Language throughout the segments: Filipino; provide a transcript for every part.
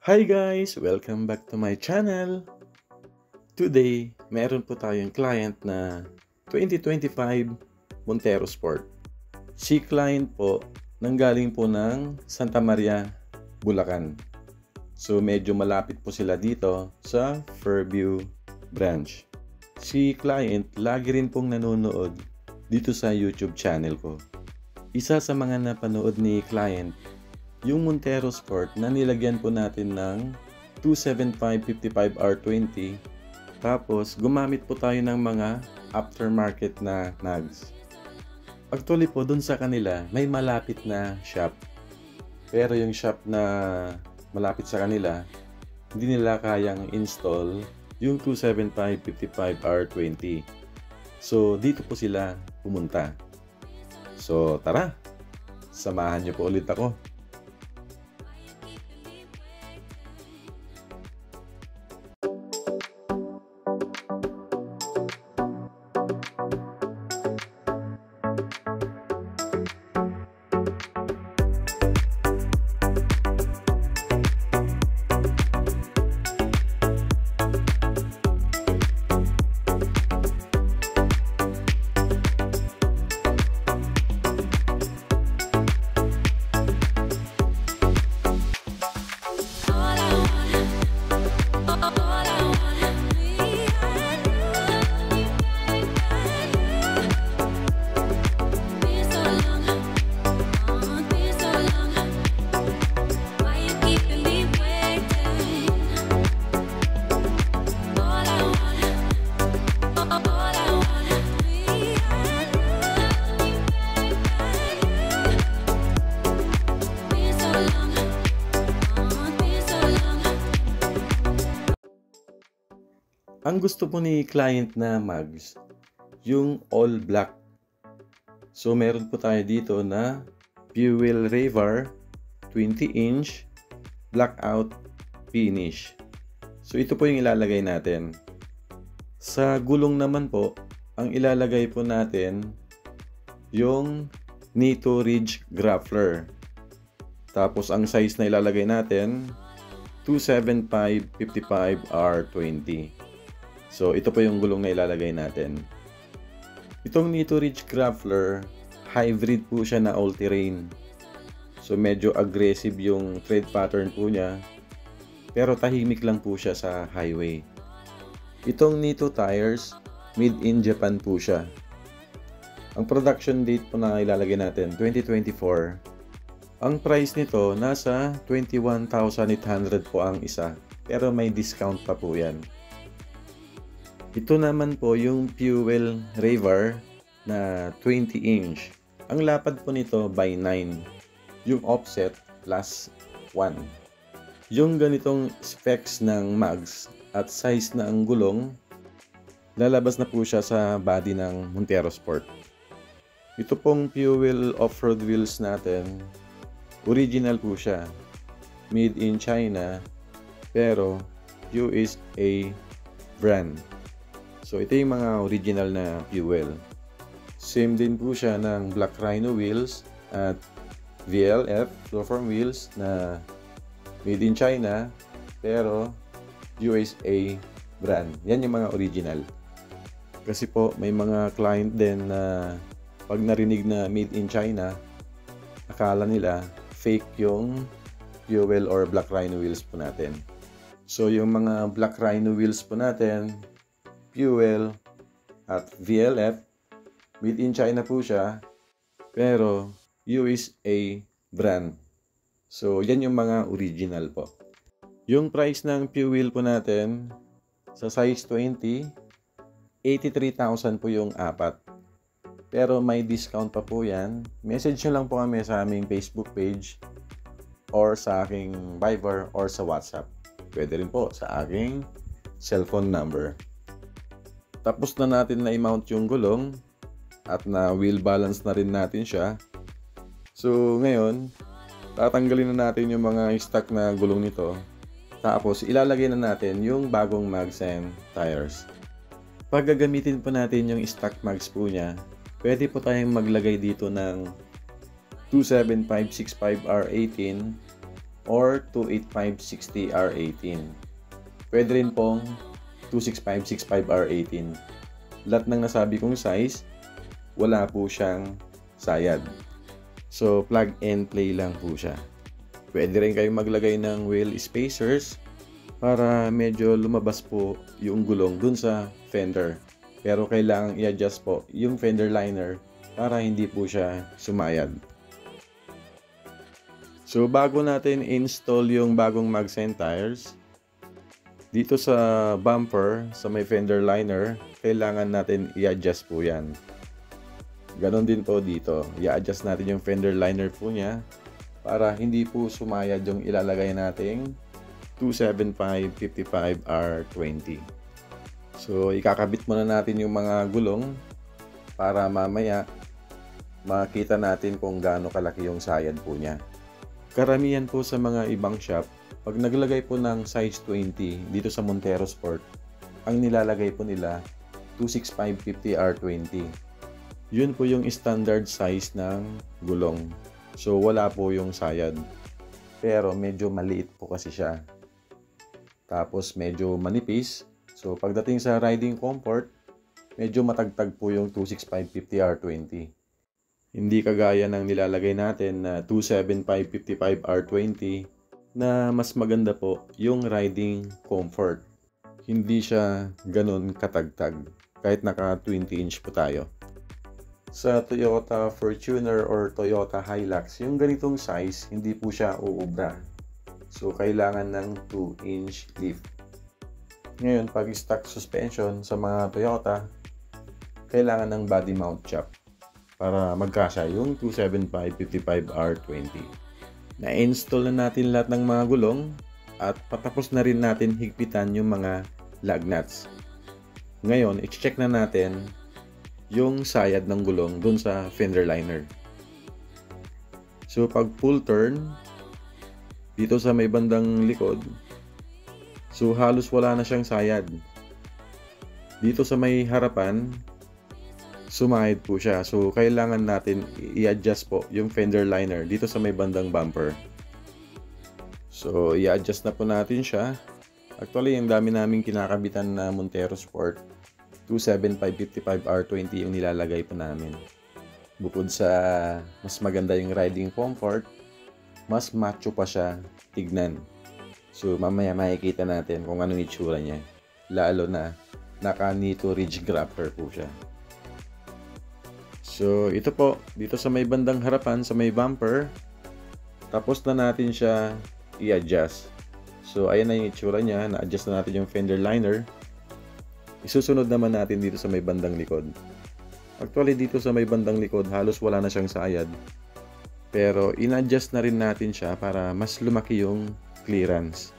Hi guys! Welcome back to my channel! Today, meron po tayong client na 2025 Montero Sport. Si client po, nanggaling po ng Santa Maria, Bulacan. So medyo malapit po sila dito sa Fairview branch. Si client, lagi rin pong nanonood dito sa YouTube channel ko. Isa sa mga napanood ni client, yung Montero Sport na nilagyan po natin ng 275/55R20, tapos gumamit po tayo ng mga aftermarket na nags. Actually po dun sa kanila may malapit na shop, pero yung shop na malapit sa kanila hindi nila kayang install yung 275/55R20. So dito po sila pumunta. So tara, samahan niyo po ulit ako. Ang gusto po ni client na mags, yung all black. So meron po tayo dito na Fuel Ravar 20-inch blackout finish. So ito po yung ilalagay natin. Sa gulong naman po, ang ilalagay po natin yung Nitto Ridge Grappler. Tapos ang size na ilalagay natin 275/55R20. So, ito po yung gulong na ilalagay natin. Itong Nitto Ridge Grappler, hybrid po siya na all-terrain. So, medyo aggressive yung tread pattern po niya. Pero tahimik lang po siya sa highway. Itong Nitto tires, made in Japan po siya. Ang production date po na ilalagay natin, 2024. Ang price nito, nasa 21,800 po ang isa. Pero may discount pa po yan. Ito naman po yung Fuel Ravar na 20-inch. Ang lapad po nito by 9. Yung offset plus 1. Yung ganitong specs ng mags at size na ang gulong, lalabas na po siya sa body ng Montero Sport. Ito pong Fuel off-road wheels natin, original po siya. Made in China, pero USA brand. So, ito yung mga original na fuel. Same din po siya ng Black Rhino wheels at VLF flow form wheels na made in China pero USA brand. Yan yung mga original. Kasi po may mga client din na pag narinig na made in China, akala nila fake yung fuel or Black Rhino wheels po natin. So, yung mga Black Rhino wheels po natin, Fuel at VLF, made in China po siya, pero USA brand. So, yan yung mga original po. Yung price ng fuel po natin, sa size 20, 83,000 po yung apat. Pero may discount pa po yan. Message nyo lang po kami sa aming Facebook page or sa aking Viber or sa WhatsApp. Pwede rin po sa aking cellphone number. Tapos na natin na i-mount yung gulong at na wheel balance na rin natin siya. So ngayon, tatanggalin na natin yung mga stock na gulong nito. Tapos ilalagay na natin yung bagong mags and tires. Pag gagamitin po natin yung stock mags po niya, pwede po tayong maglagay dito ng 275/65R18 or 285/60R18. Pwede rin pong 265/65R18. Lahat ng nasabi kong size, wala po siyang sayad. So, plug and play lang po siya. Pwede rin kayong maglagay ng wheel spacers para medyo lumabas po yung gulong dun sa fender. Pero kailangang i-adjust po yung fender liner para hindi po siya sumayad. So, bago natin install yung bagong mags and tires, dito sa bumper, sa may fender liner, kailangan natin i-adjust po yan. Ganon din po dito. I-adjust natin yung fender liner po niya para hindi po sumayad yung ilalagay nating 275/55R20. So, ikakabit muna natin yung mga gulong para mamaya makita natin kung gaano kalaki yung sayad po niya. Karamihan po sa mga ibang shop, pag naglagay po ng size 20 dito sa Montero Sport, ang nilalagay po nila 265/50R20. Yun po yung standard size ng gulong. So wala po yung sayad. Pero medyo maliit po kasi siya. Tapos medyo manipis. So pagdating sa riding comfort, medyo matagtag po yung 265/50R20. Hindi kagaya ng nilalagay natin na 275/55R20 na mas maganda po yung riding comfort. Hindi siya ganun katagtag kahit naka 20-inch po tayo. Sa Toyota Fortuner or Toyota Hilux, yung ganitong size, hindi po siya uubra. So, kailangan ng 2-inch lift. Ngayon, pag stock suspension sa mga Toyota, kailangan ng body mount chop para magkasya yung 275/55R20. Na-install na natin lahat ng mga gulong at patapos na rin natin higpitan yung mga lug nuts. Ngayon, i-check na natin yung sayad ng gulong dun sa fender liner. So, pag full turn, dito sa may bandang likod, so halos wala na siyang sayad. Dito sa may harapan, sumayad po siya. So, kailangan natin i-adjust po yung fender liner dito sa may bandang bumper. So, i-adjust na po natin siya. Actually, ang dami naming kinakabitan na Montero Sport. 275/55R20 yung nilalagay po namin. Bukod sa mas maganda yung riding comfort, mas macho pa siya tignan. So, mamaya makikita natin kung anong itsura niya. Lalo na naka-Nitto Ridge Grappler po siya. So, ito po, dito sa may bandang harapan, sa may bumper, tapos na natin siya i-adjust. So, ayan na yung itsura niya, na-adjust na natin yung fender liner. Isusunod naman natin dito sa may bandang likod. Actually, dito sa may bandang likod, halos wala na siyang sayad. Pero, in-adjust na rin natin siya para mas lumaki yung clearance.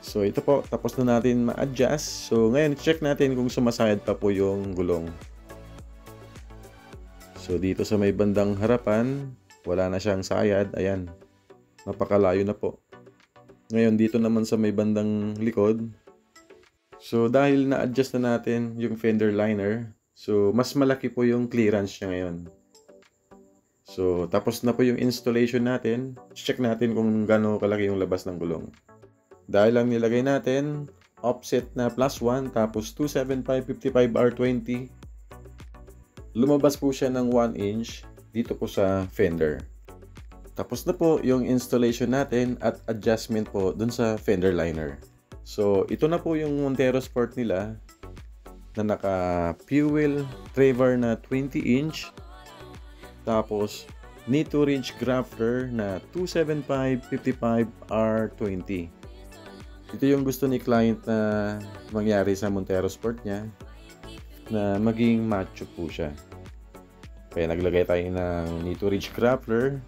So, ito po, tapos na natin ma-adjust. So, ngayon, check natin kung sumasayad pa po yung gulong. So, dito sa may bandang harapan, wala na siyang sayad. Ayan, napakalayo na po. Ngayon, dito naman sa may bandang likod. So, dahil na-adjust na natin yung fender liner, so, mas malaki po yung clearance niya ngayon. So, tapos na po yung installation natin. Check natin kung gaano kalaki yung labas ng gulong. Dahil lang nilagay natin, offset na +1, tapos 275/55R20. Lumabas po siya ng 1 inch dito po sa fender. Tapos na po yung installation natin at adjustment po dun sa fender liner. So, ito na po yung Montero Sport nila na naka-fuel Traver na 20 inch. Tapos, Nitto Ridge Grappler na 275/55R20. Ito yung gusto ni client na mangyari sa Montero Sport niya, na maging macho po siya. Kaya naglagay tayo ng Nitto Ridge Grappler,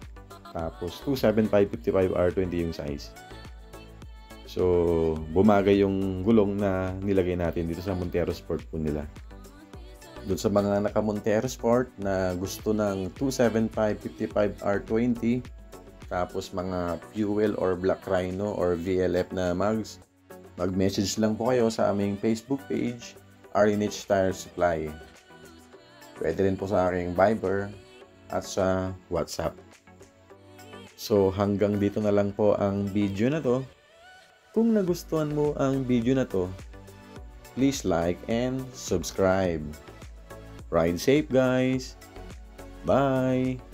tapos 275/55R20 yung size. So, bumagay yung gulong na nilagay natin dito sa Montero Sport po nila. Doon sa mga naka-Montero Sport na gusto ng 275/55R20, tapos mga fuel or Black Rhino or VLF na mags, mag-message lang po kayo sa aming Facebook page, RNH Tire Supply. Pwede rin po sa aking Viber at sa WhatsApp. So hanggang dito na lang po ang video na to. Kung nagustuhan mo ang video na to, please like and subscribe. Ride safe guys! Bye!